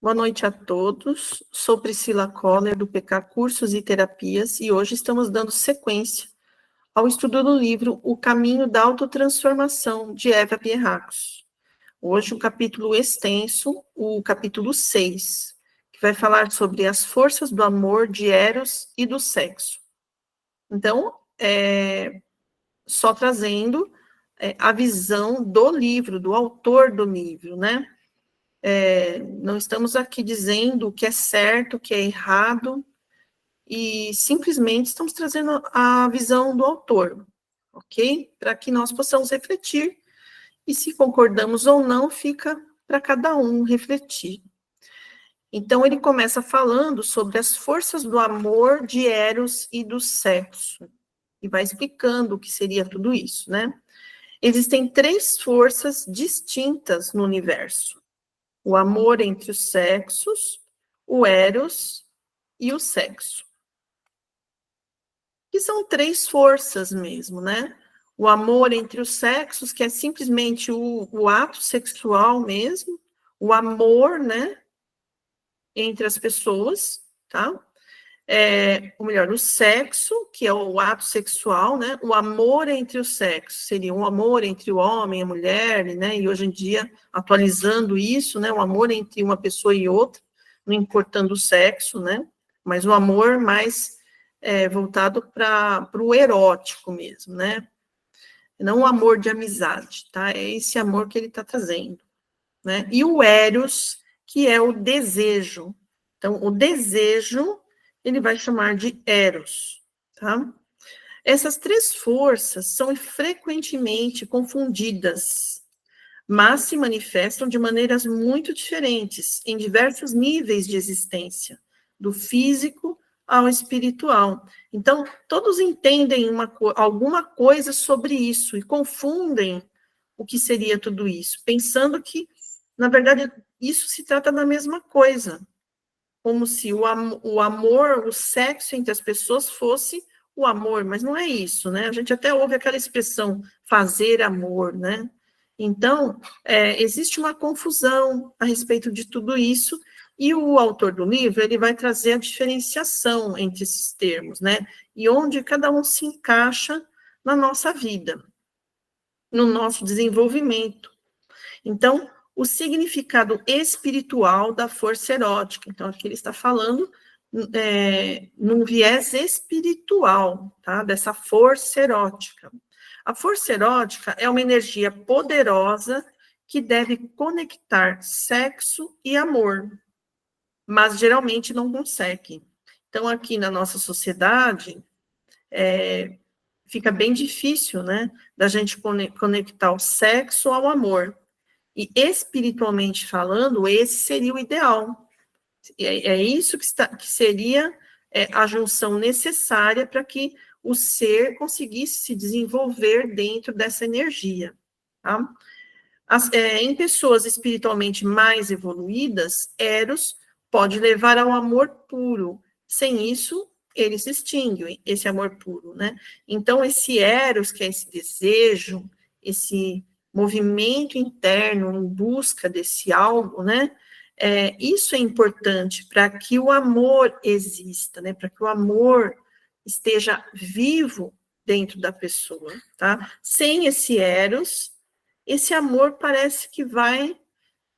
Boa noite a todos. Sou Priscila Coller, do PK Cursos e Terapias, e hoje estamos dando sequência ao estudo do livro O Caminho da Autotransformação, de Eva Pierrakos. Hoje, um capítulo extenso, o capítulo 6, que vai falar sobre as forças do amor, de Eros e do sexo. Então, só trazendo a visão do livro, do autor do livro, né? Não estamos aqui dizendo o que é certo, o que é errado, e simplesmente estamos trazendo a visão do autor, ok? Para que nós possamos refletir, e se concordamos ou não, fica para cada um refletir. Então, ele começa falando sobre as forças do amor, de Eros e do sexo, e vai explicando o que seria tudo isso, né? Existem 3 forças distintas no universo: o amor entre os sexos, o Eros e o sexo. Que são 3 forças mesmo, né? O amor entre os sexos, que é simplesmente o ato sexual mesmo, o amor, né, entre as pessoas, tá? Ou melhor, o sexo, que é o ato sexual, né? O amor entre os sexos seria um amor entre o homem e a mulher, né? E hoje em dia, atualizando isso, né? O amor entre uma pessoa e outra, não importando o sexo, né? Mas o amor mais voltado para o erótico mesmo, né? Não o amor de amizade, tá? É esse amor que ele está trazendo, né? E o Eros, que é o desejo. Então, o desejo ele vai chamar de Eros, tá? Essas 3 forças são frequentemente confundidas, mas se manifestam de maneiras muito diferentes, em diversos níveis de existência, do físico ao espiritual. Então, todos entendem alguma coisa sobre isso e confundem o que seria tudo isso, pensando que, na verdade, isso se trata da mesma coisa, como se o amor, o sexo entre as pessoas fosse o amor, mas não é isso, né? A gente até ouve aquela expressão, fazer amor, né? Então, existe uma confusão a respeito de tudo isso, e o autor do livro, ele vai trazer a diferenciação entre esses termos, né? E onde cada um se encaixa na nossa vida, no nosso desenvolvimento. Então, o significado espiritual da força erótica. Então, aqui ele está falando num viés espiritual, tá? Dessa força erótica. A força erótica é uma energia poderosa que deve conectar sexo e amor, mas geralmente não consegue. Então, aqui na nossa sociedade, fica bem difícil, né, da gente conectar o sexo ao amor. E espiritualmente falando, esse seria o ideal. É isso que seria a junção necessária para que o ser conseguisse se desenvolver dentro dessa energia. Tá? Em pessoas espiritualmente mais evoluídas, Eros pode levar ao amor puro. Sem isso, ele se extingue, esse amor puro, né? Então, esse Eros, que é esse desejo, esse movimento interno em busca desse algo, né? Isso é importante para que o amor exista, né? Para que o amor esteja vivo dentro da pessoa, tá? Sem esse Eros, esse amor parece que vai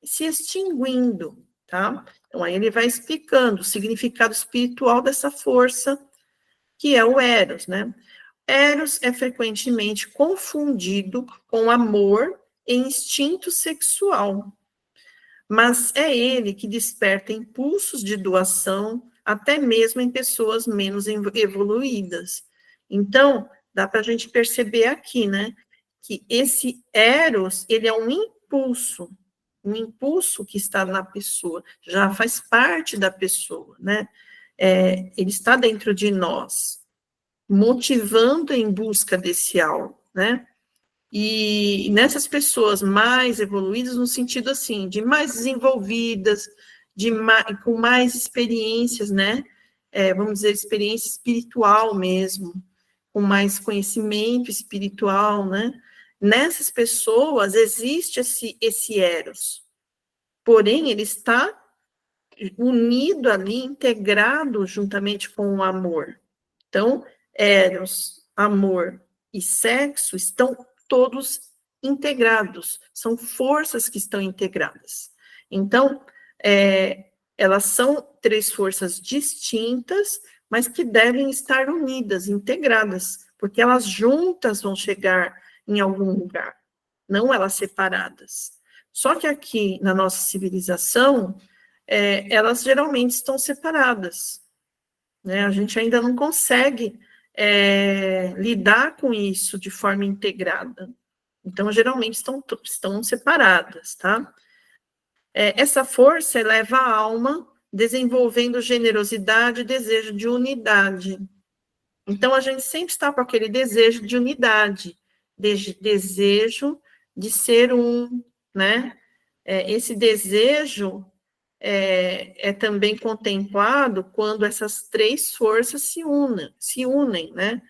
se extinguindo, tá? Então, aí ele vai explicando o significado espiritual dessa força, que é o Eros, né? Eros é frequentemente confundido com amor e instinto sexual, mas é ele que desperta impulsos de doação, até mesmo em pessoas menos evoluídas. Então, dá para a gente perceber aqui, né, que esse Eros, ele é um impulso que está na pessoa, já faz parte da pessoa, né, ele está dentro de nós, motivando em busca desse algo, né, e nessas pessoas mais evoluídas, no sentido assim, de mais desenvolvidas, com mais experiências, né? Vamos dizer, experiência espiritual mesmo, com mais conhecimento espiritual, né? Nessas pessoas existe esse Eros, porém ele está unido ali, integrado juntamente com o amor. Então, Eros, amor e sexo estão todos integrados, são forças que estão integradas. Então, elas são três forças distintas, mas que devem estar unidas, integradas, porque elas juntas vão chegar em algum lugar, não elas separadas. Só que aqui, na nossa civilização, elas geralmente estão separadas, né? A gente ainda não consegue lidar com isso de forma integrada. Então, geralmente, estão separadas, tá? Essa força eleva a alma, desenvolvendo generosidade e desejo de unidade. Então, a gente sempre está com aquele desejo de unidade, desejo de ser um, né? Esse desejo é também contemplado quando essas três forças se unem, né?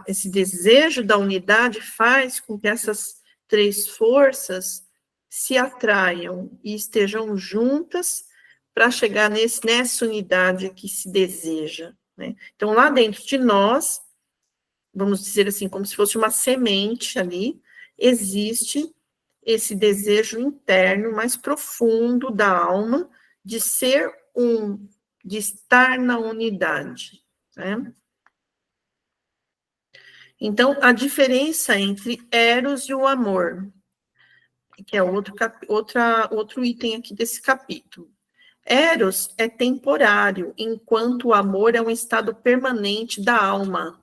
Esse desejo da unidade faz com que essas três forças se atraiam e estejam juntas para chegar nessa unidade que se deseja, né? Então, lá dentro de nós, vamos dizer assim, como se fosse uma semente ali, existe esse desejo interno mais profundo da alma de ser um, de estar na unidade, né? Então, a diferença entre Eros e o amor, que é outro item aqui desse capítulo. Eros é temporário, enquanto o amor é um estado permanente da alma,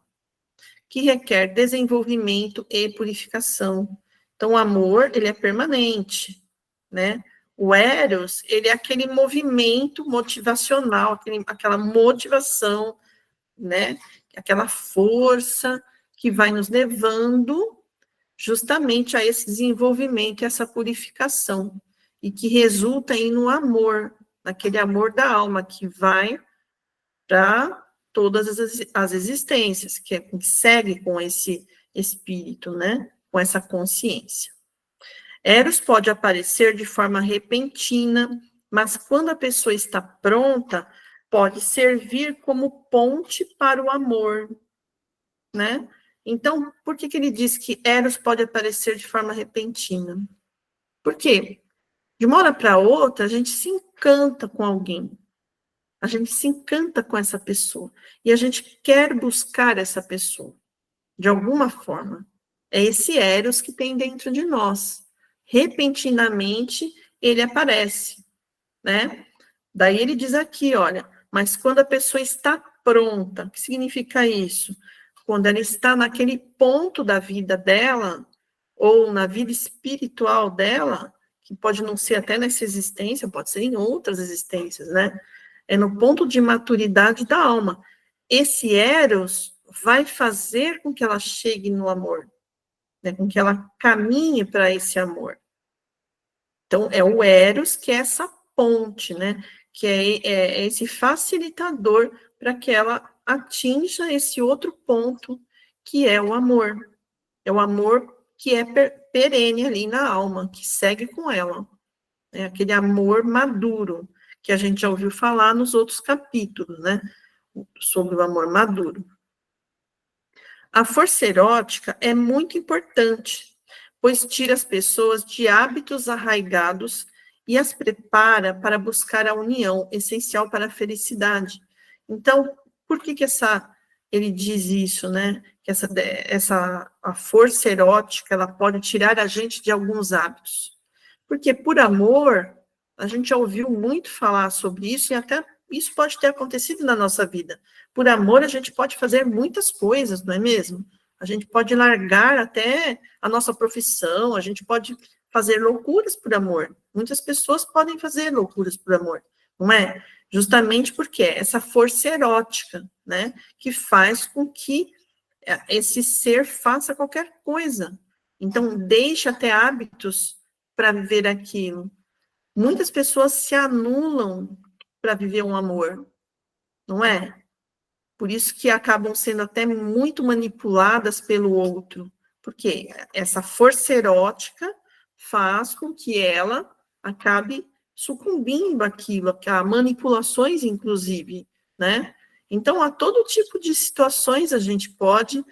que requer desenvolvimento e purificação. Então, o amor, ele é permanente, né? O Eros, ele é aquele movimento motivacional, aquela motivação, né? Aquela força que vai nos levando justamente a esse desenvolvimento, essa purificação, e que resulta aí no amor, naquele amor da alma que vai para todas as existências, que segue com esse espírito, né? Com essa consciência. Eros pode aparecer de forma repentina, mas quando a pessoa está pronta, pode servir como ponte para o amor, né? Então, por que ele diz que Eros pode aparecer de forma repentina? Por quê? De uma hora para outra, a gente se encanta com alguém. A gente se encanta com essa pessoa. E a gente quer buscar essa pessoa, de alguma forma. É esse Eros que tem dentro de nós. Repentinamente, ele aparece, né? Daí ele diz aqui, olha, mas quando a pessoa está pronta, o que significa isso? Quando ela está naquele ponto da vida dela, ou na vida espiritual dela, que pode não ser até nessa existência, pode ser em outras existências, né? É no ponto de maturidade da alma. Esse Eros vai fazer com que ela chegue no amor, né? Com que ela caminhe para esse amor. Então, é o Eros que é essa ponte, né? Que é esse facilitador para que ela atinja esse outro ponto, que é o amor. É o amor que é perene ali na alma, que segue com ela. É aquele amor maduro, que a gente já ouviu falar nos outros capítulos, né? Sobre o amor maduro. A força erótica é muito importante, pois tira as pessoas de hábitos arraigados e as prepara para buscar a união, essencial para a felicidade. Então, por que ele diz isso, né? Que a força erótica, ela pode tirar a gente de alguns hábitos. Porque por amor, a gente já ouviu muito falar sobre isso, e até isso pode ter acontecido na nossa vida. Por amor, a gente pode fazer muitas coisas, não é mesmo? A gente pode largar até a nossa profissão, a gente pode fazer loucuras por amor. Muitas pessoas podem fazer loucuras por amor, não é? Justamente porque é essa força erótica, né, que faz com que esse ser faça qualquer coisa. Então, deixa até hábitos para viver aquilo. Muitas pessoas se anulam para viver um amor, não é? Por isso que acabam sendo até muito manipuladas pelo outro, porque essa força erótica faz com que ela acabe sucumbindo àquilo, a manipulações, inclusive, né? Então, a todo tipo de situações a gente pode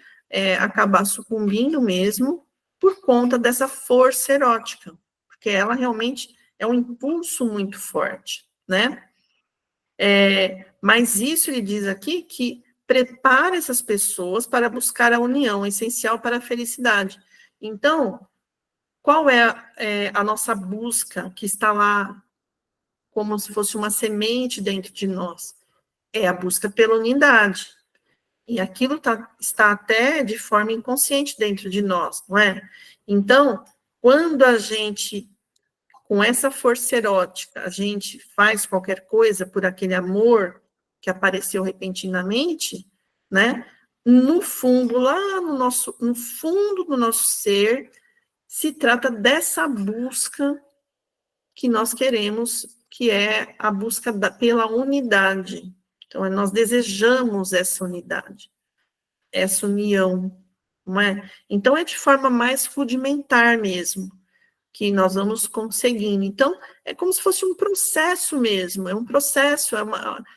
acabar sucumbindo mesmo por conta dessa força erótica, porque ela realmente é um impulso muito forte, né? Mas isso ele diz aqui que prepara essas pessoas para buscar a união, essencial para a felicidade. Então, qual é a nossa busca que está lá como se fosse uma semente dentro de nós? É a busca pela unidade. E aquilo está até de forma inconsciente dentro de nós, não é? Então, quando a gente, com essa força erótica, a gente faz qualquer coisa por aquele amor que apareceu repentinamente, né? No fundo, lá no fundo do nosso ser, se trata dessa busca que nós queremos, que é a busca pela unidade. Então, nós desejamos essa unidade, essa união, não é? Então, é de forma mais rudimentar mesmo, que nós vamos conseguindo. Então, é como se fosse um processo mesmo, é um processo,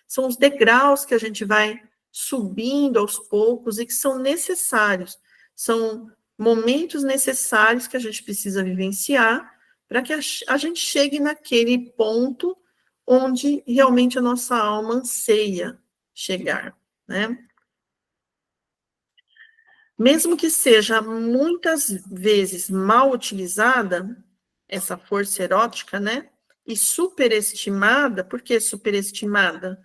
são os degraus que a gente vai subindo aos poucos e que são necessários, são momentos necessários que a gente precisa vivenciar para que a gente chegue naquele ponto onde realmente a nossa alma anseia chegar, né? Mesmo que seja muitas vezes mal utilizada, essa força erótica, né? E superestimada, por que superestimada?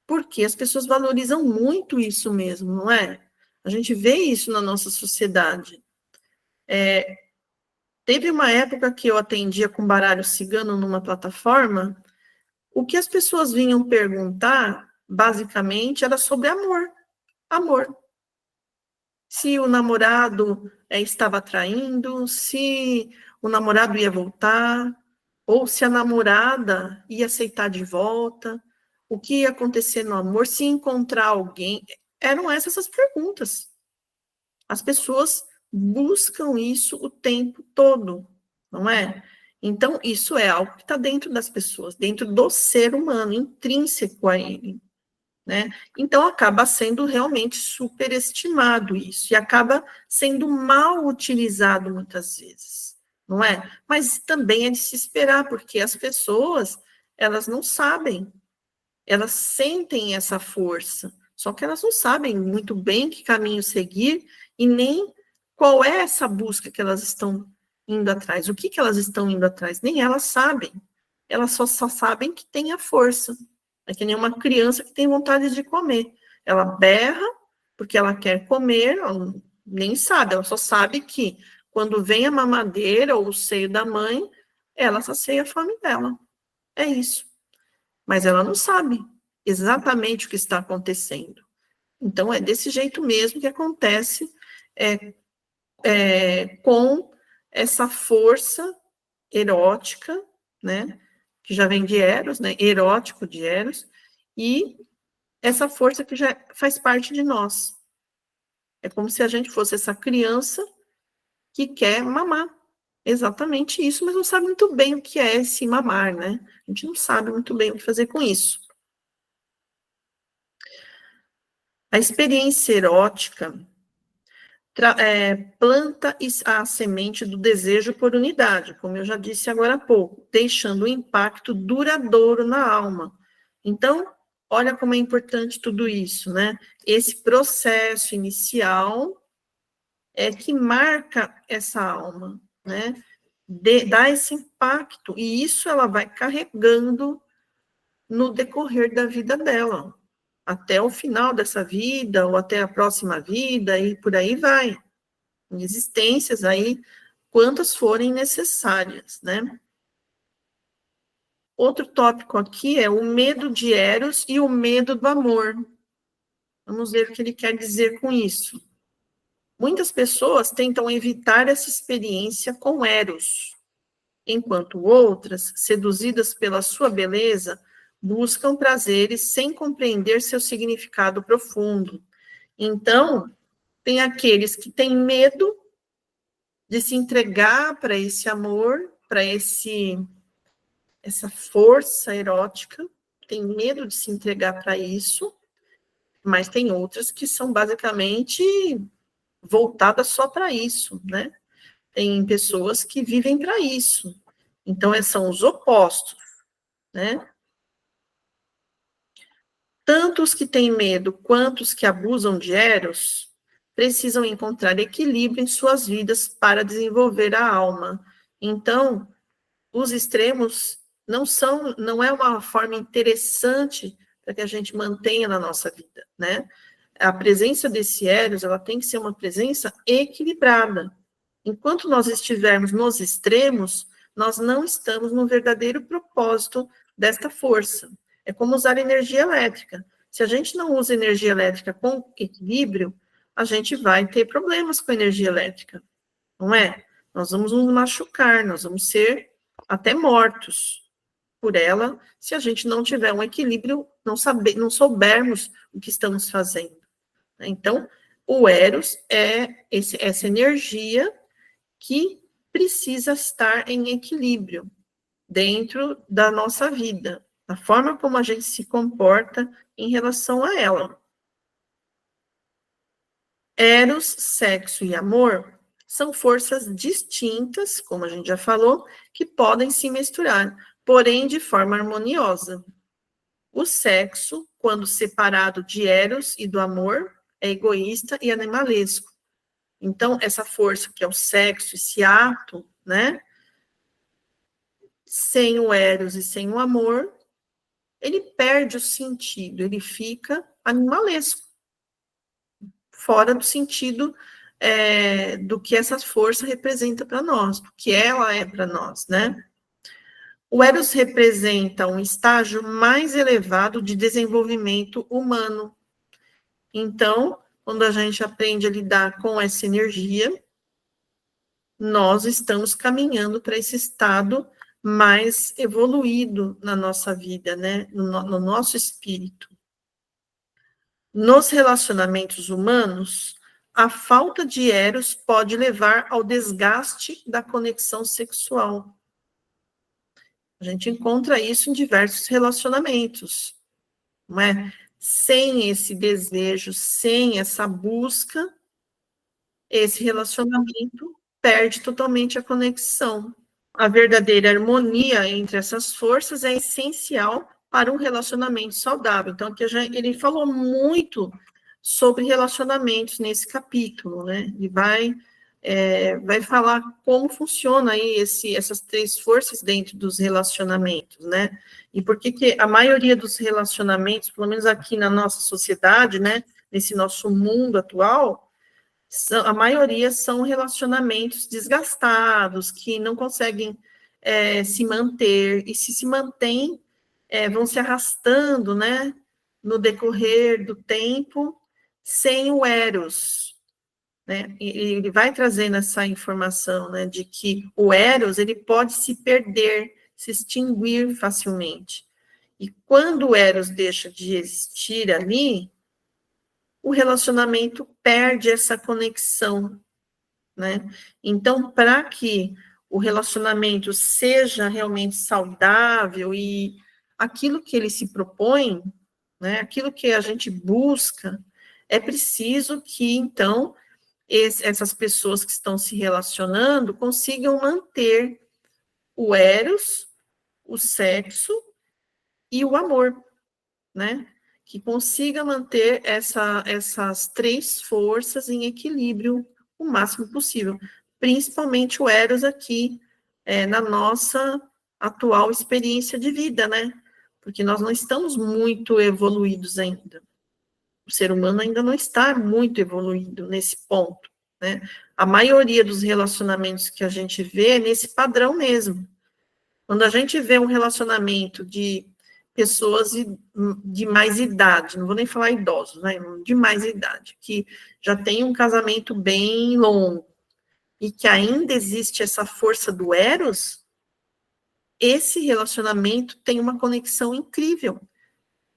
Porque as pessoas valorizam muito isso mesmo, não é? A gente vê isso na nossa sociedade. Teve uma época que eu atendia com baralho cigano numa plataforma, o que as pessoas vinham perguntar, basicamente, era sobre amor. Amor. Se o namorado estava traindo, se o namorado ia voltar, ou se a namorada ia aceitar de volta, o que ia acontecer no amor, se encontrar alguém. Eram essas as perguntas. As pessoas buscam isso o tempo todo, não é? Então, isso é algo que está dentro das pessoas, dentro do ser humano, intrínseco a ele. Né? Então, acaba sendo realmente superestimado isso, e acaba sendo mal utilizado muitas vezes, não é? Mas também é de se esperar, porque as pessoas, elas não sabem, elas sentem essa força, só que elas não sabem muito bem que caminho seguir, e nem qual é essa busca que elas estão indo atrás, o que elas estão indo atrás, nem elas sabem, elas só sabem que tem a força. É que nem uma criança que tem vontade de comer. Ela berra porque ela quer comer, ela nem sabe, ela só sabe que quando vem a mamadeira ou o seio da mãe, ela sacia a fome dela. É isso. Mas ela não sabe exatamente o que está acontecendo. Então, é desse jeito mesmo que acontece com essa força erótica, né? Que já vem de Eros, né? Erótico de Eros, e essa força que já faz parte de nós. É como se a gente fosse essa criança que quer mamar. Exatamente isso, mas não sabe muito bem o que é esse mamar, né? A gente não sabe muito bem o que fazer com isso. A experiência erótica planta a semente do desejo por unidade, como eu já disse agora há pouco, deixando um impacto duradouro na alma. Então, olha como é importante tudo isso, né? Esse processo inicial é que marca essa alma, né? Dá esse impacto, e isso ela vai carregando no decorrer da vida dela, até o final dessa vida, ou até a próxima vida, e por aí vai. Existências aí, quantas forem necessárias, né? Outro tópico aqui é o medo de Eros e o medo do amor. Vamos ver o que ele quer dizer com isso. Muitas pessoas tentam evitar essa experiência com Eros, enquanto outras, seduzidas pela sua beleza, buscam prazeres sem compreender seu significado profundo. Então, tem aqueles que têm medo de se entregar para esse amor, para esse essa força erótica, tem medo de se entregar para isso, mas tem outras que são basicamente voltadas só para isso, né? Tem pessoas que vivem para isso. Então, são os opostos, né? Tanto os que têm medo quanto os que abusam de Eros precisam encontrar equilíbrio em suas vidas para desenvolver a alma. Então, os extremos não é uma forma interessante para que a gente mantenha na nossa vida, né? A presença desse Eros, ela tem que ser uma presença equilibrada. Enquanto nós estivermos nos extremos, nós não estamos no verdadeiro propósito desta força. É como usar energia elétrica. Se a gente não usa energia elétrica com equilíbrio, a gente vai ter problemas com energia elétrica, não é? Nós vamos nos machucar, nós vamos ser até mortos por ela, se a gente não tiver um equilíbrio, não soubermos o que estamos fazendo. Então, o Eros é essa energia que precisa estar em equilíbrio dentro da nossa vida, a forma como a gente se comporta em relação a ela. Eros, sexo e amor são forças distintas, como a gente já falou, que podem se misturar, porém de forma harmoniosa. O sexo, quando separado de Eros e do amor, é egoísta e animalesco. Então, essa força que é o sexo, esse ato, né? Sem o Eros e sem o amor, ele perde o sentido, ele fica animalesco, fora do sentido do que essa força representa para nós, do que ela é para nós, né? O Eros representa um estágio mais elevado de desenvolvimento humano. Então, quando a gente aprende a lidar com essa energia, nós estamos caminhando para esse estado mais evoluído na nossa vida, né? No nosso espírito. Nos relacionamentos humanos, a falta de Eros pode levar ao desgaste da conexão sexual. A gente encontra isso em diversos relacionamentos, não é? Sem esse desejo, sem essa busca, esse relacionamento perde totalmente a conexão. A verdadeira harmonia entre essas forças é essencial para um relacionamento saudável. Então, aqui ele falou muito sobre relacionamentos nesse capítulo, né? Ele vai falar como funciona aí essas três forças dentro dos relacionamentos, né? E por que a maioria dos relacionamentos, pelo menos aqui na nossa sociedade, né? Nesse nosso mundo atual, a maioria são relacionamentos desgastados, que não conseguem se manter, e se mantêm, vão se arrastando, né, no decorrer do tempo, sem o Eros, né, e ele vai trazendo essa informação, né, de que o Eros, ele pode se perder, se extinguir facilmente, e quando o Eros deixa de existir ali, o relacionamento perde essa conexão, né? Então, para que o relacionamento seja realmente saudável e aquilo que ele se propõe, né, aquilo que a gente busca, é preciso que, então, essas pessoas que estão se relacionando consigam manter o Eros, o sexo e o amor, né? Que consiga manter essas três forças em equilíbrio o máximo possível, principalmente o Eros aqui, na nossa atual experiência de vida, né? Porque nós não estamos muito evoluídos ainda. O ser humano ainda não está muito evoluído nesse ponto, né? A maioria dos relacionamentos que a gente vê é nesse padrão mesmo. Quando a gente vê um relacionamento de pessoas de mais idade, não vou nem falar idosos, né, de mais idade, que já tem um casamento bem longo, e que ainda existe essa força do Eros, esse relacionamento tem uma conexão incrível,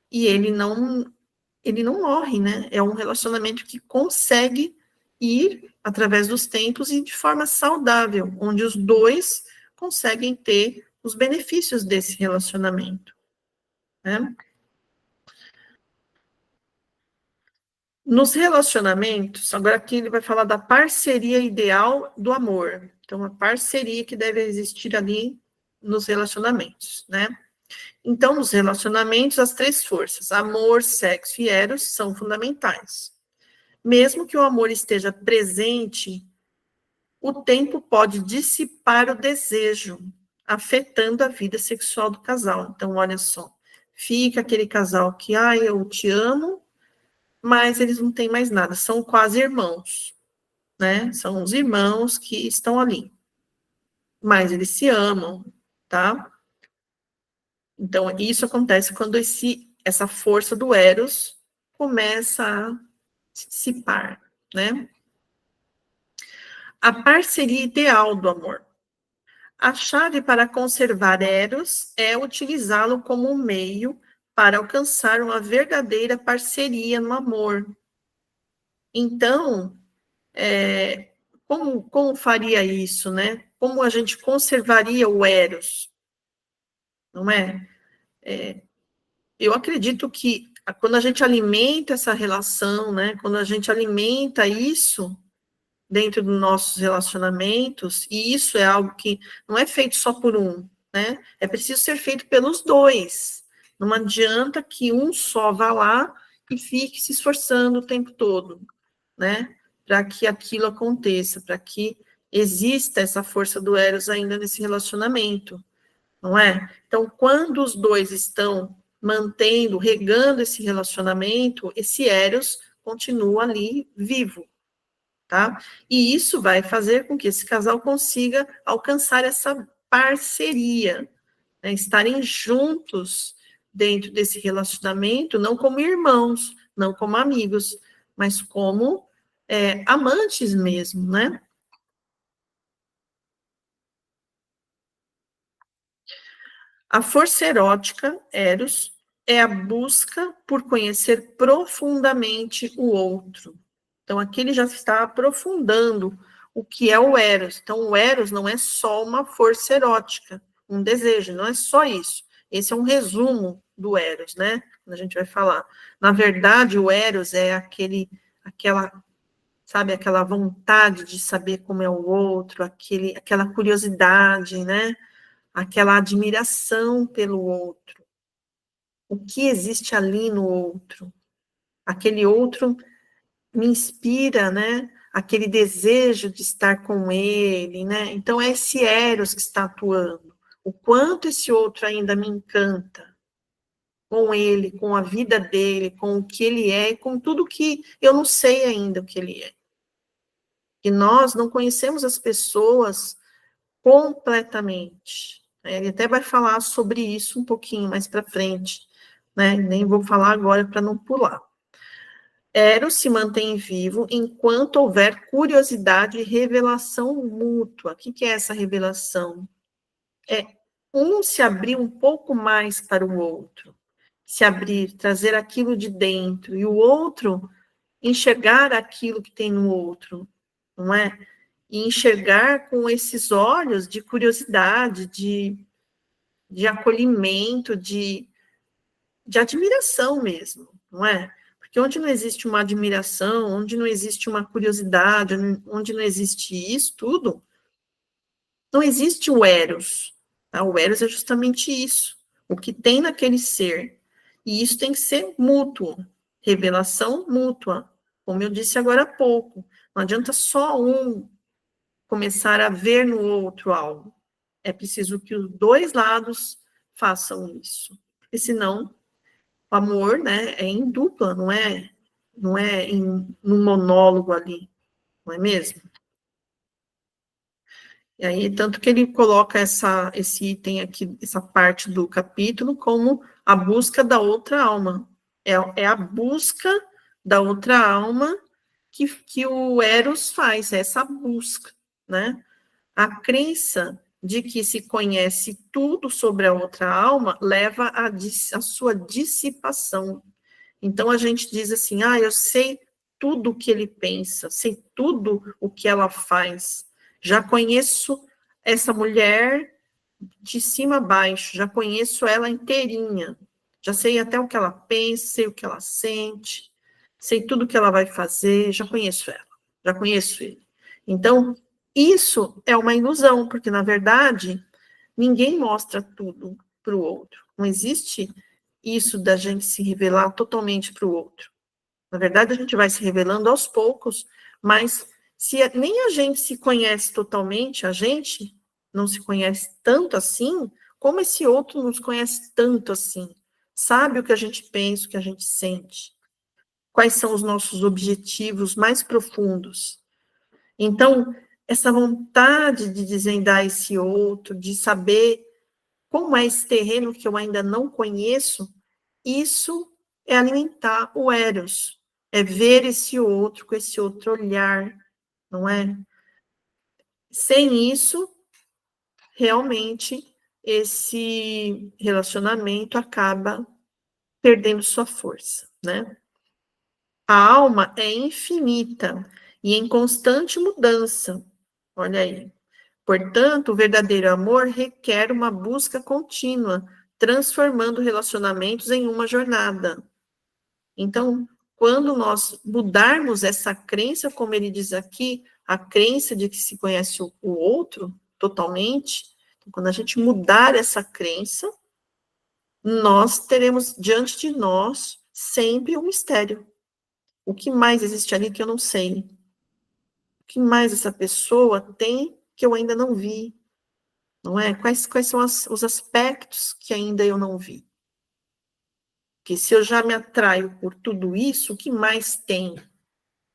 e ele não morre, né, é um relacionamento que consegue ir através dos tempos e de forma saudável, onde os dois conseguem ter os benefícios desse relacionamento, né? Nos relacionamentos, agora aqui ele vai falar da parceria ideal do amor. Então, a parceria que deve existir ali nos relacionamentos, né? Então, nos relacionamentos, as três forças, amor, sexo e eros, são fundamentais. Mesmo que o amor esteja presente, o tempo pode dissipar o desejo, afetando a vida sexual do casal. Então, olha só, fica aquele casal que, eu te amo, mas eles não têm mais nada, são quase irmãos, né? São os irmãos que estão ali, mas eles se amam, tá? Então, isso acontece quando essa força do Eros começa a se dissipar, né? A parceria ideal do amor. A chave para conservar Eros é utilizá-lo como um meio para alcançar uma verdadeira parceria no amor. Então, como faria isso, né? Como a gente conservaria o Eros, não é? Eu acredito que quando a gente alimenta essa relação, né? Quando a gente alimenta isso dentro dos nossos relacionamentos, e isso é algo que não é feito só por um, né? É preciso ser feito pelos dois. Não adianta que um só vá lá e fique se esforçando o tempo todo, né? Para que aquilo aconteça, para que exista essa força do Eros ainda nesse relacionamento, não é? Então, quando os dois estão mantendo, regando esse relacionamento, esse Eros continua ali vivo, tá? E isso vai fazer com que esse casal consiga alcançar essa parceria, né? Estarem juntos dentro desse relacionamento, não como irmãos, não como amigos, mas como amantes mesmo, né? A força erótica, Eros, é a busca por conhecer profundamente o outro. Então, aqui ele já está aprofundando o que é o Eros. Então, o Eros não é só uma força erótica, um desejo, não é só isso. Esse é um resumo do Eros, né? Quando a gente vai falar. Na verdade, o Eros é aquela vontade de saber como é o outro, aquela curiosidade, né? Aquela admiração pelo outro. O que existe ali no outro? Aquele outro me inspira, né? Aquele desejo de estar com ele, né? Então é esse Eros que está atuando. O quanto esse outro ainda me encanta com ele, com a vida dele, com o que ele é e com tudo que eu não sei ainda o que ele é. E nós não conhecemos as pessoas completamente. Ele até vai falar sobre isso um pouquinho mais para frente, né? Nem vou falar agora para não pular. Eros se mantém vivo enquanto houver curiosidade e revelação mútua. O que é essa revelação? É um se abrir um pouco mais para o outro, se abrir, trazer aquilo de dentro, e o outro enxergar aquilo que tem no outro, não é? E enxergar com esses olhos de curiosidade, de acolhimento, de admiração mesmo, não é? Porque onde não existe uma admiração, onde não existe uma curiosidade, onde não existe isso tudo, não existe o Eros. Tá? O Eros é justamente isso, o que tem naquele ser. E isso tem que ser mútuo, revelação mútua, como eu disse agora há pouco. Não adianta só um começar a ver no outro algo. É preciso que os dois lados façam isso. Porque senão o amor, né, é em dupla, não é num monólogo ali, não é mesmo? E aí, tanto que ele coloca esse item aqui, essa parte do capítulo, como a busca da outra alma. É a busca da outra alma que o Eros faz, é essa busca, né? A crença de que se conhece tudo sobre a outra alma leva a sua dissipação. Então, a gente diz assim, eu sei tudo o que ele pensa, sei tudo o que ela faz, já conheço essa mulher de cima a baixo, já conheço ela inteirinha, já sei até o que ela pensa, sei o que ela sente, sei tudo o que ela vai fazer, já conheço ela, já conheço ele. Então, isso é uma ilusão, porque, na verdade, ninguém mostra tudo para o outro. Não existe isso da gente se revelar totalmente para o outro. Na verdade, a gente vai se revelando aos poucos, mas se nem a gente se conhece totalmente, a gente não se conhece tanto assim, como esse outro nos conhece tanto assim. Sabe o que a gente pensa, o que a gente sente. Quais são os nossos objetivos mais profundos. Então, essa vontade de desvendar esse outro, de saber como é esse terreno que eu ainda não conheço, isso é alimentar o Eros, é ver esse outro com esse outro olhar, não é? Sem isso, realmente, esse relacionamento acaba perdendo sua força, né? A alma é infinita e em constante mudança. Olha aí. Portanto, o verdadeiro amor requer uma busca contínua, transformando relacionamentos em uma jornada. Então, quando nós mudarmos essa crença, como ele diz aqui, a crença de que se conhece o outro totalmente, então, quando a gente mudar essa crença, nós teremos diante de nós sempre um mistério. O que mais existe ali que eu não sei? O que mais essa pessoa tem que eu ainda não vi? Não é? Quais são os aspectos que ainda eu não vi? Porque se eu já me atraio por tudo isso, o que mais tem?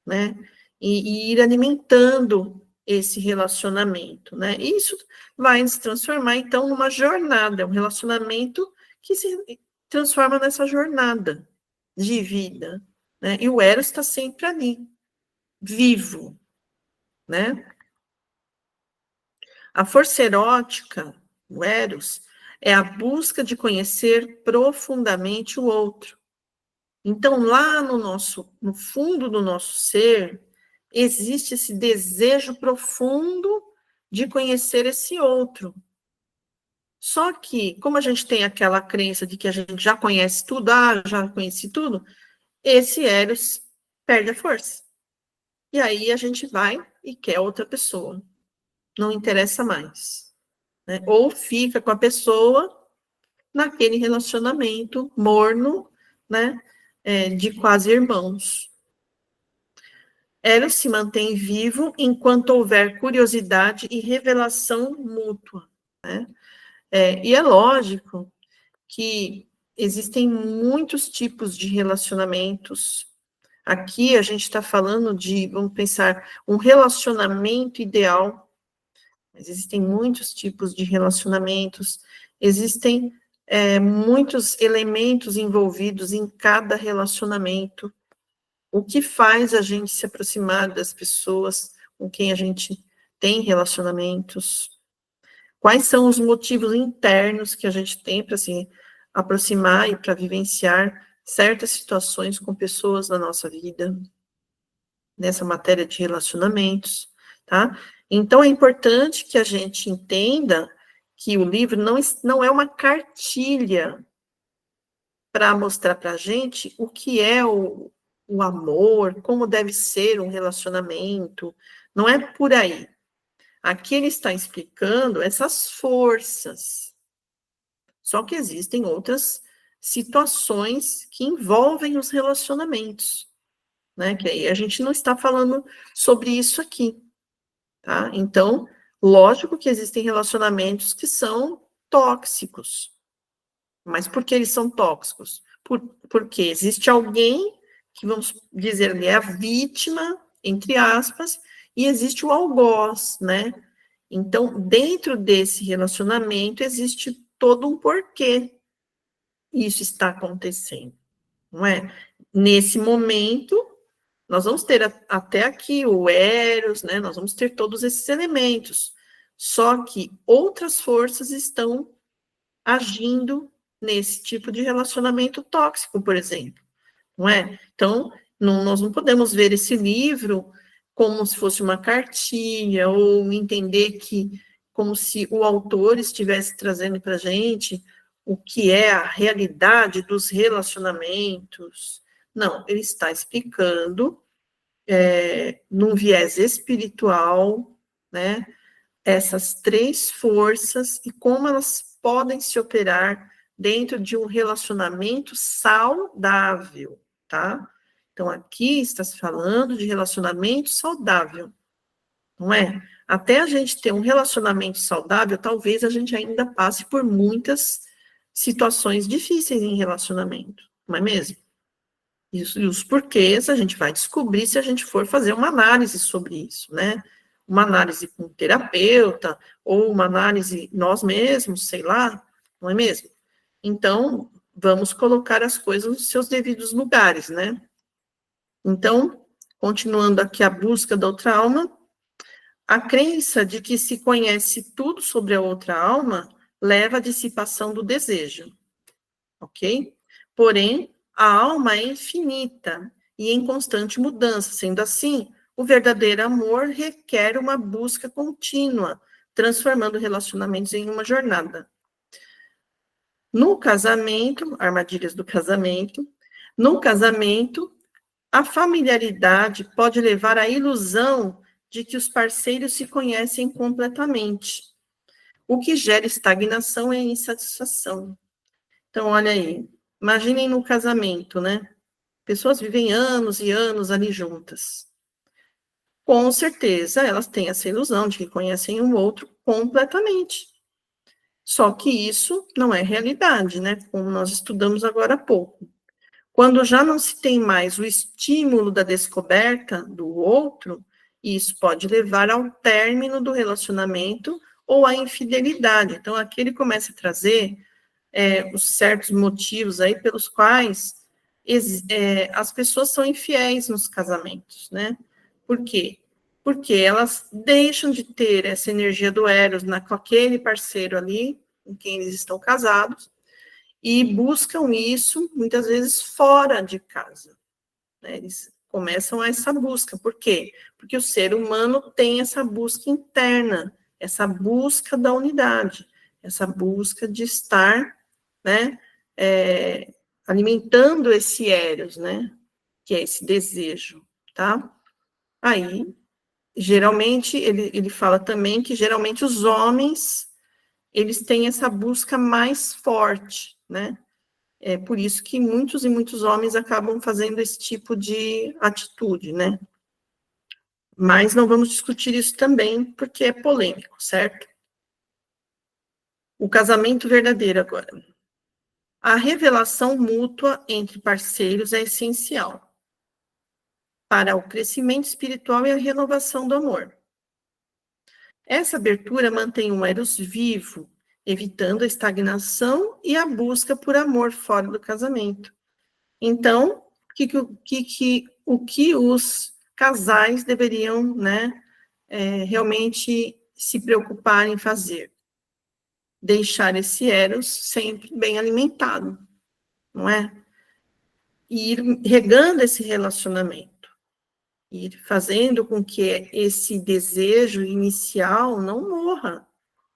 Né? E ir alimentando esse relacionamento, né? E isso vai se transformar, então, numa jornada, um relacionamento que se transforma nessa jornada de vida, né? E o Eros está sempre ali, vivo, né? A força erótica, o Eros, é a busca de conhecer profundamente o outro. Então, lá no fundo do nosso ser, existe esse desejo profundo de conhecer esse outro. Só que, como a gente tem aquela crença de que a gente já conhece tudo, já conheci tudo, esse Eros perde a força. E aí a gente vai e quer outra pessoa. Não interessa mais. Né? Ou fica com a pessoa naquele relacionamento morno, né? De quase irmãos. Eros se mantém vivo enquanto houver curiosidade e revelação mútua. Né? E é lógico que existem muitos tipos de relacionamentos. Aqui a gente está falando de, vamos pensar, um relacionamento ideal, mas existem muitos tipos de relacionamentos, existem muitos elementos envolvidos em cada relacionamento. O que faz a gente se aproximar das pessoas com quem a gente tem relacionamentos? Quais são os motivos internos que a gente tem para se aproximar e para vivenciar certas situações com pessoas na nossa vida, nessa matéria de relacionamentos, tá? Então, é importante que a gente entenda que o livro não é uma cartilha para mostrar para a gente o que é o amor, como deve ser um relacionamento, não é por aí. Aqui ele está explicando essas forças. Só que existem outras situações que envolvem os relacionamentos, né? Que aí a gente não está falando sobre isso aqui, tá? Então, lógico que existem relacionamentos que são tóxicos. Mas por que eles são tóxicos? Porque existe alguém que, vamos dizer, ele é a vítima, entre aspas, e existe o algoz, né? Então, dentro desse relacionamento, existe todo um porquê isso está acontecendo, não é? Nesse momento, nós vamos ter até aqui o Eros, né? Nós vamos ter todos esses elementos. Só que outras forças estão agindo nesse tipo de relacionamento tóxico, por exemplo, não é? Então, nós não podemos ver esse livro como se fosse uma cartilha, ou entender que como se o autor estivesse trazendo para a gente o que é a realidade dos relacionamentos. Não, ele está explicando, num viés espiritual, né, essas três forças e como elas podem se operar dentro de um relacionamento saudável, tá? Então, aqui está se falando de relacionamento saudável, não é? Até a gente ter um relacionamento saudável, talvez a gente ainda passe por muitas situações difíceis em relacionamento, não é mesmo? Isso, e os porquês a gente vai descobrir se a gente for fazer uma análise sobre isso, né? Uma análise com um terapeuta, ou uma análise nós mesmos, sei lá, não é mesmo? Então, vamos colocar as coisas nos seus devidos lugares, né? Então, continuando aqui a busca da outra alma, a crença de que se conhece tudo sobre a outra alma leva à dissipação do desejo, ok? Porém, a alma é infinita e em constante mudança. Sendo assim, o verdadeiro amor requer uma busca contínua, transformando relacionamentos em uma jornada. No casamento, armadilhas do casamento, no casamento, a familiaridade pode levar à ilusão de que os parceiros se conhecem completamente, o que gera estagnação e insatisfação. Então, olha aí, imaginem no casamento, né? Pessoas vivem anos e anos ali juntas. Com certeza, elas têm essa ilusão de que conhecem um outro completamente. Só que isso não é realidade, né? Como nós estudamos agora há pouco. Quando já não se tem mais o estímulo da descoberta do outro, isso pode levar ao término do relacionamento ou à infidelidade. Então, aqui ele começa a trazer os certos motivos aí pelos quais as pessoas são infiéis nos casamentos, né? Por quê? Porque elas deixam de ter essa energia do Eros com aquele parceiro ali, com quem eles estão casados, e buscam isso, muitas vezes, fora de casa. Né? Eles começam essa busca. Por quê? Porque o ser humano tem essa busca interna, essa busca da unidade, essa busca de estar, né, alimentando esse Eros, né, que é esse desejo, tá? Aí, geralmente, ele fala também que, geralmente, os homens, eles têm essa busca mais forte, né? É por isso que muitos e muitos homens acabam fazendo esse tipo de atitude, né? Mas não vamos discutir isso também, porque é polêmico, certo? O casamento verdadeiro agora. A revelação mútua entre parceiros é essencial para o crescimento espiritual e a renovação do amor. Essa abertura mantém o Eros vivo, evitando a estagnação e a busca por amor fora do casamento. Então, o que os casais deveriam, né, realmente se preocupar em fazer? Deixar esse Eros sempre bem alimentado, não é? E ir regando esse relacionamento, ir fazendo com que esse desejo inicial não morra,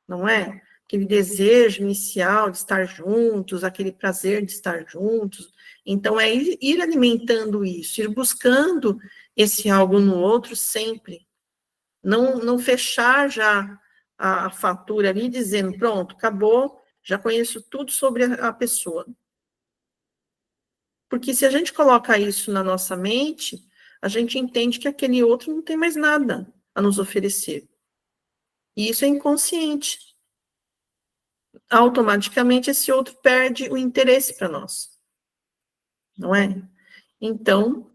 não é? Aquele desejo inicial de estar juntos, aquele prazer de estar juntos. Então, é ir alimentando isso, ir buscando esse algo no outro sempre. Não fechar já a fatura ali, dizendo, pronto, acabou, já conheço tudo sobre a pessoa. Porque se a gente coloca isso na nossa mente, a gente entende que aquele outro não tem mais nada a nos oferecer. E isso é inconsciente. Automaticamente esse outro perde o interesse para nós. Não é? Então,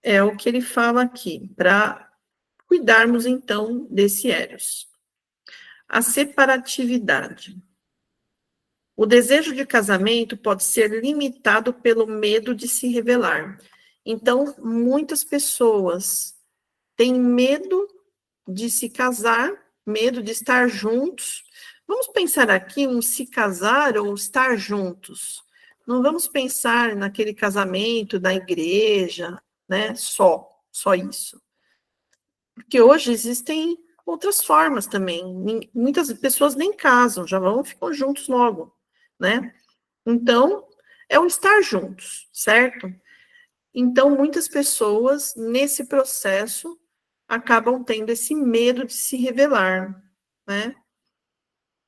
é o que ele fala aqui, para cuidarmos, então, desse Eros. A separatividade. O desejo de casamento pode ser limitado pelo medo de se revelar. Então, muitas pessoas têm medo de se casar, medo de estar juntos. Vamos pensar aqui em se casar ou estar juntos. Não vamos pensar naquele casamento da igreja, né? Só isso. Porque hoje existem outras formas também. Muitas pessoas nem casam, já vão, ficam juntos logo, né? Então, é o estar juntos, certo? Então, muitas pessoas, nesse processo, acabam tendo esse medo de se revelar, né?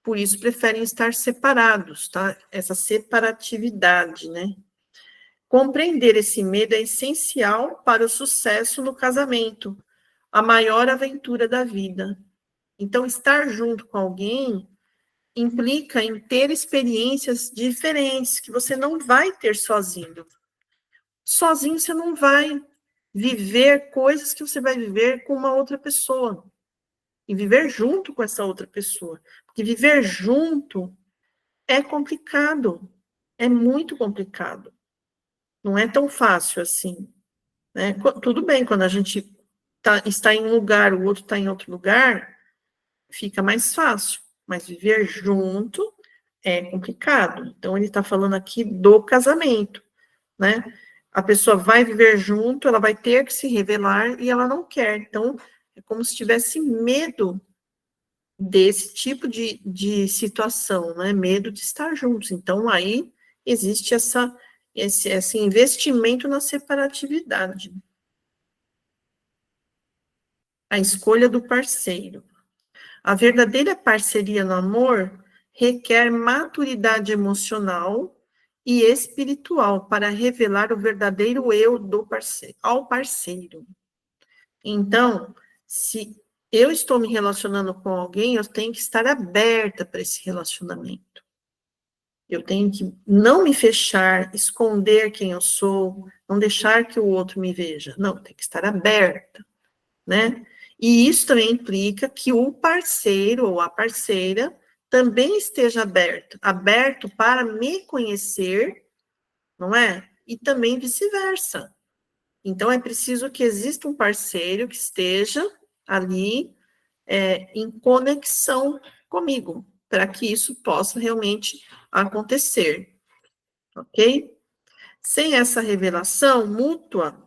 Por isso, preferem estar separados, tá? Essa separatividade, né? Compreender esse medo é essencial para o sucesso no casamento, a maior aventura da vida. Então, estar junto com alguém implica em ter experiências diferentes que você não vai ter sozinho. Sozinho você não vai viver coisas que você vai viver com uma outra pessoa. E viver junto com essa outra pessoa. Porque viver junto é complicado. É muito complicado. Não é tão fácil assim. Né? Tudo bem, quando a gente está em um lugar, o outro está em outro lugar, fica mais fácil. Mas viver junto é complicado. Então, ele está falando aqui do casamento, né? A pessoa vai viver junto, ela vai ter que se revelar e ela não quer. Então, é como se tivesse medo desse tipo de situação, né? Medo de estar juntos. Então, aí existe esse investimento na separatividade. A escolha do parceiro. A verdadeira parceria no amor requer maturidade emocional e espiritual para revelar o verdadeiro eu do parceiro, ao parceiro. Então, se eu estou me relacionando com alguém, eu tenho que estar aberta para esse relacionamento. Eu tenho que não me fechar, esconder quem eu sou, não deixar que o outro me veja. Não, tem que estar aberta, né? E isso também implica que o parceiro ou a parceira também esteja aberto para me conhecer, não é? E também vice-versa. Então, é preciso que exista um parceiro que esteja ali em conexão comigo, para que isso possa realmente acontecer, ok? Sem essa revelação mútua,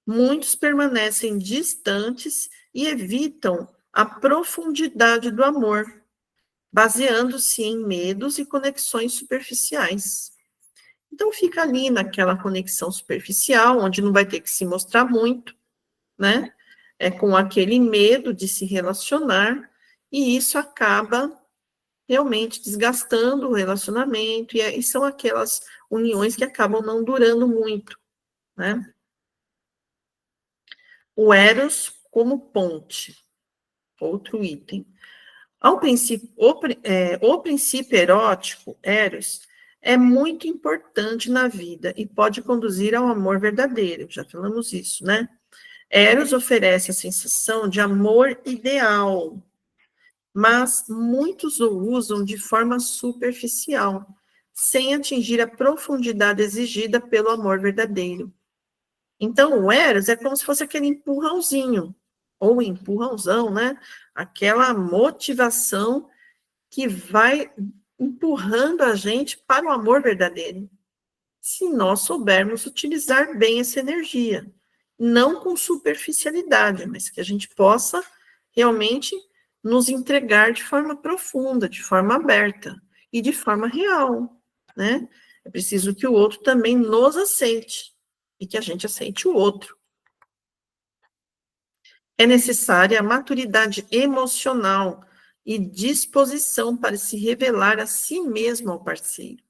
muitos permanecem distantes e evitam a profundidade do amor, baseando-se em medos e conexões superficiais. Então, fica ali naquela conexão superficial, onde não vai ter que se mostrar muito, né? É com aquele medo de se relacionar, e isso acaba realmente desgastando o relacionamento, e são aquelas uniões que acabam não durando muito, né? O Eros como ponte, outro item. O princípio erótico, Eros, é muito importante na vida e pode conduzir ao amor verdadeiro, já falamos isso, né? Eros oferece a sensação de amor ideal, mas muitos o usam de forma superficial, sem atingir a profundidade exigida pelo amor verdadeiro. Então, o Eros é como se fosse aquele empurrãozinho, ou empurrãozão, né? Aquela motivação que vai empurrando a gente para o amor verdadeiro. Se nós soubermos utilizar bem essa energia, não com superficialidade, mas que a gente possa realmente nos entregar de forma profunda, de forma aberta e de forma real, né? É preciso que o outro também nos aceite e que a gente aceite o outro. É necessária a maturidade emocional e disposição para se revelar a si mesmo ao parceiro.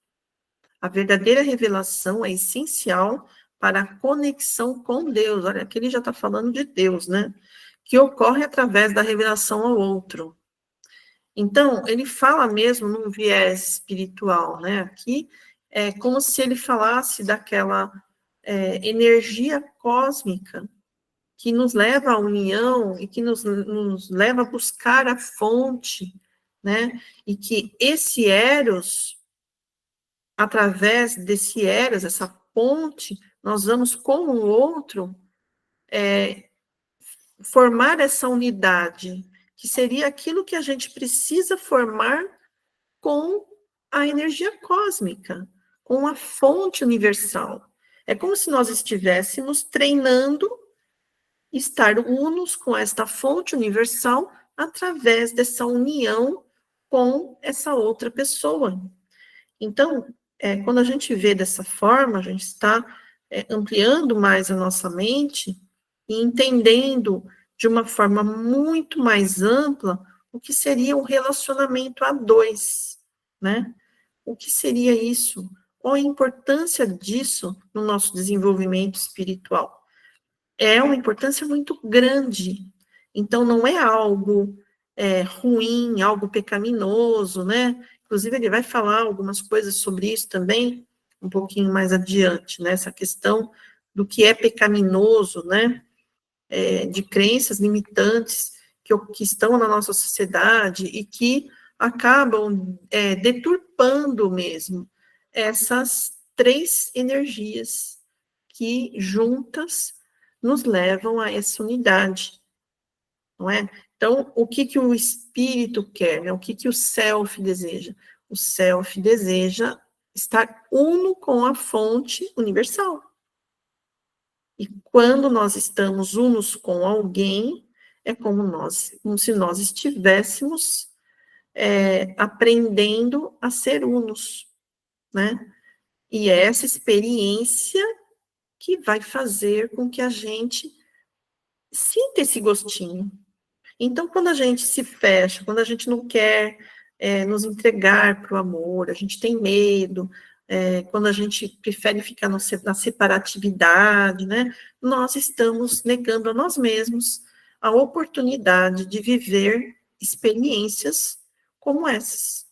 A verdadeira revelação é essencial para a conexão com Deus. Olha, aqui ele já está falando de Deus, né? Que ocorre através da revelação ao outro. Então, ele fala mesmo num viés espiritual, né? Aqui é como se ele falasse daquela energia cósmica que nos leva à união e que nos leva a buscar a fonte, né? E que esse Eros, através desse Eros, essa ponte, nós vamos com o outro formar essa unidade, que seria aquilo que a gente precisa formar com a energia cósmica, com a fonte universal. É como se nós estivéssemos treinando estar unos com esta fonte universal através dessa união com essa outra pessoa. Então, quando a gente vê dessa forma, a gente está ampliando mais a nossa mente e entendendo de uma forma muito mais ampla o que seria um relacionamento a dois, né? O que seria isso? Qual a importância disso no nosso desenvolvimento espiritual? É uma importância muito grande. Então, não é algo ruim, algo pecaminoso, né? Inclusive, ele vai falar algumas coisas sobre isso também, um pouquinho mais adiante, né? Essa questão do que é pecaminoso, né? De crenças limitantes que estão na nossa sociedade e que acabam deturpando mesmo essas três energias que juntas nos levam a essa unidade, não é? Então, o que o espírito quer, né? O que o self deseja? O self deseja estar uno com a fonte universal. E quando nós estamos unos com alguém, é como se nós estivéssemos aprendendo a ser unos, né? E é essa experiência que vai fazer com que a gente sinta esse gostinho. Então, quando a gente se fecha, quando a gente não quer nos entregar para o amor, a gente tem medo, quando a gente prefere ficar na separatividade, né? Nós estamos negando a nós mesmos a oportunidade de viver experiências como essas,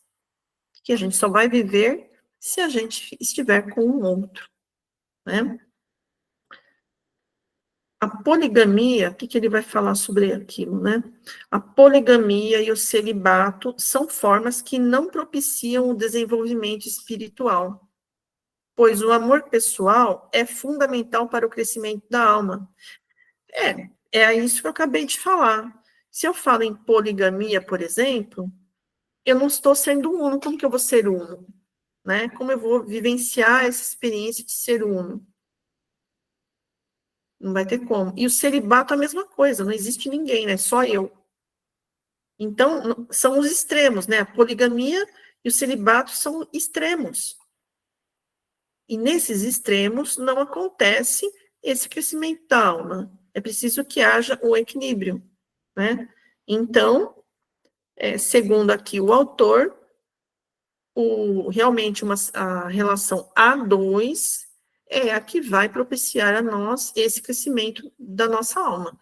que a gente só vai viver se a gente estiver com um outro, né? A poligamia, o que ele vai falar sobre aquilo, né? A poligamia e o celibato são formas que não propiciam o desenvolvimento espiritual, pois o amor pessoal é fundamental para o crescimento da alma. É isso que eu acabei de falar. Se eu falo em poligamia, por exemplo, eu não estou sendo uno, como que eu vou ser uno? Né? Como eu vou vivenciar essa experiência de ser uno? Não vai ter como. E o celibato é a mesma coisa, não existe ninguém, né? Só eu. Então, são os extremos, né? A poligamia e o celibato são extremos. E nesses extremos não acontece esse crescimento da alma. É preciso que haja o equilíbrio, né? Então, segundo aqui o autor, realmente a relação A2 é a que vai propiciar a nós esse crescimento da nossa alma.